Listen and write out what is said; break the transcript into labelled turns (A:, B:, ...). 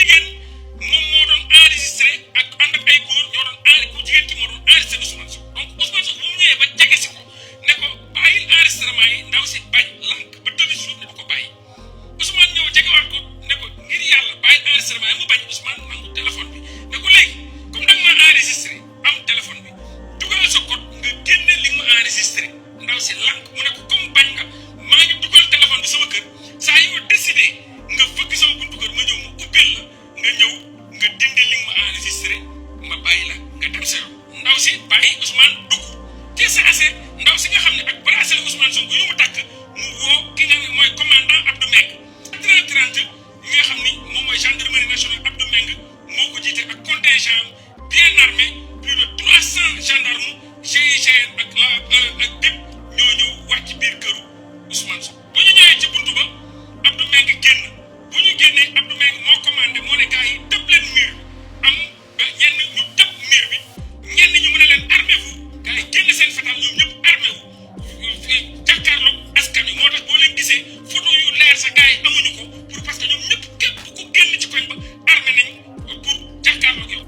A: jigéen moom moo doon enregistré ak ànd ak ay góor ñoo doon ku jigéen ki moo doon enregistré Ousmane Sonko donc Ousmane Sonko bu mu ñëwee ba jege si ko ne ko bàyyil enregistrement yi ndaw si bañ lank ba tëbi suuf ne du ko bàyyi Ousmane ñëw jegewaat ko ne ko ngir yàlla bàyyil enregistrement yi mu bañ Ousmane nangu téléphone bi ne ko léegi comme da nga ma enregistré am téléphone bi dugalal sa code nga génne li nga ma enregistré ndaw si lank mu ne ko comme bañ nga maa ngi dugal téléphone bi sama kër saa yoo décidé nga fëgg sama buntu kër ma ñëw mu ubbil la nga ñëw nga dindi li nga ma enregistré ma bàyyi la nga dem sa yoon ndaw si bàyyi Ousmane dugg ci saase ndaw si nga xam ne ak bracelet Ousmane Sonko yu mu takk mu woo ki nga xam ne mooy commandant Abdou Meng 4h30 ñi nga xam ni moom mooy gendarmerie nationale Abdou Meng moo ko jiite ak contingent bien armé plus de 300 gendarmes GIGN ak